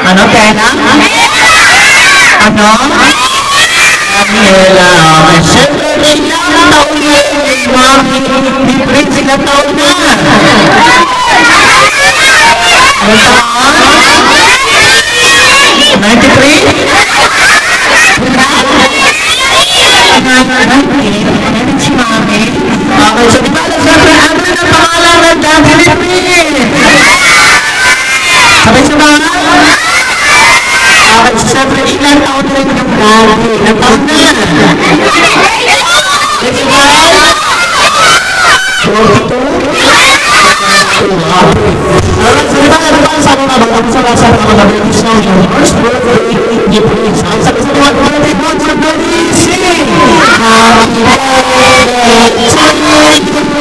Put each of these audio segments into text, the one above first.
Ano, pena? Ano? Daniela. Siyempre, ilang taon na yung mami. Different sila taon na. Ano taon? 93? Si mami. Okay, so diba lang siyempre, ano na pangalan ng Daniela? Sabay-sabay? Okay, so siyempre, ilang taon na yung dati? Ilang taon na? Let's go! 42? Alright, so diba sa mga bagong sa mga bagong sa yung first birthday gift. Ang sabi sa mga birthday mo, sa birthday, sing! Happy birthday to you! Happy birthday!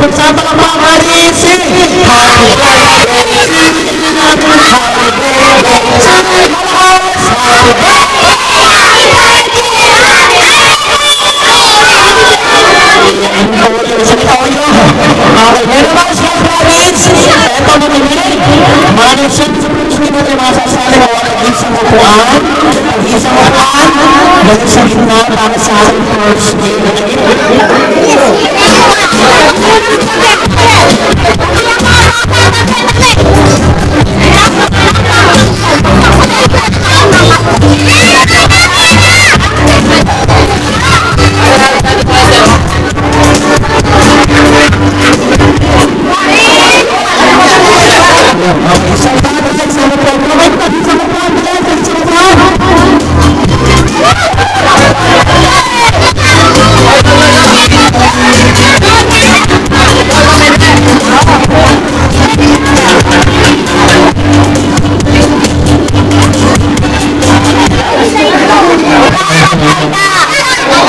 Magsama ka pa, Marisi! upuan. Isang upuan. Ganun sa gitna para sa ating first game.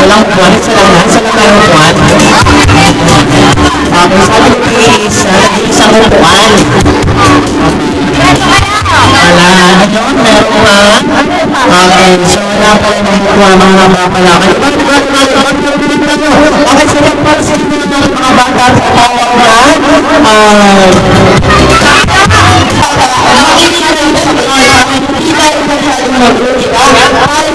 Walang buwan, isa lang tayo buwan. Tapos sabi ko is, isang upuan. Wala, yun, meron nga. Okay, so wala pa rin ang upuan, mga mapapalakan. Okay, so nagpansin ko ng mga bata sa tawag na,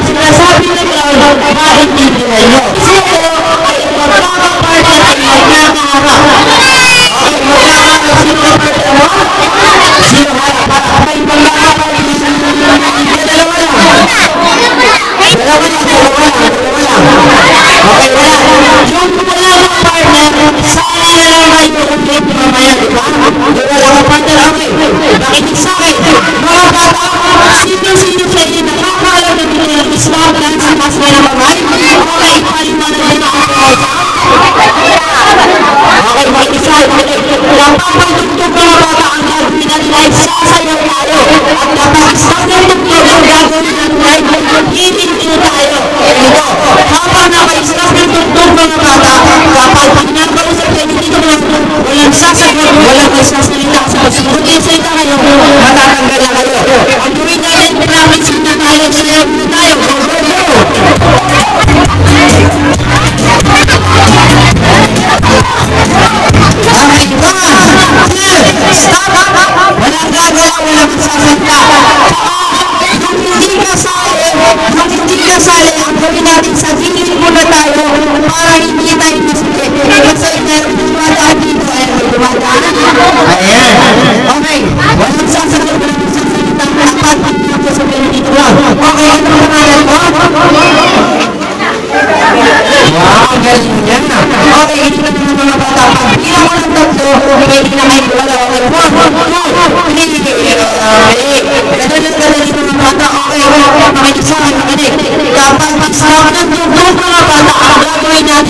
sinasabi na nyo, maintindihan nyo. Sino ay magkakapartner ay magkakaharap. Okay, magkakaharap sino ang partner mo? Sino ay magkakapartner? Dalawa lang. Okay, wala. Yung wala ng partner, sana na lang kayo complete mamaya, di ba? Yung wala ng partner, okay. Nakinig sa akin. Mga bata, sino-sino sa inyo nakakaalam na dito yung Islam dance sa mas na namamay? Okay, paliwanag na na ako. Okay, mag-isa. Napapagtugtog mga bata ang gagawin natin ay sasayaw tayo. At napag-stop ng tugtog ang gagawin natin ay hinintin tayo. Ito, habang napag-stop ng tugtog mga bata, kapag pag-nagawin sa kayo dito mga walang sasagot, walang sasalita sa pagsunod. Salita kayo, matatanggal na kayo. Ang gawin natin, promise na tayo, sayaw na tayo. Go, go, go! Okay, stop! Walang gagawa, walang sasalita. Kung hindi kasali, ang gawin natin sa gilid muna tayo para hindi tayo masakit. Kasi dumadaan dito ay dumadaan. Ayan. Okay. Walang sasalita, walang sasalita. Dapat dito sa dito lang. Okay, ano ang pangalan mo? Wow, galing yan. Okay, hindi na naman mga bata. Hindi na walang tatlo, hindi na kayo wala. Okay, ganun dito mga bata. Okay, makikisama, makinig. Kapag magsarap ng tugtog mga bata, ang gagawin natin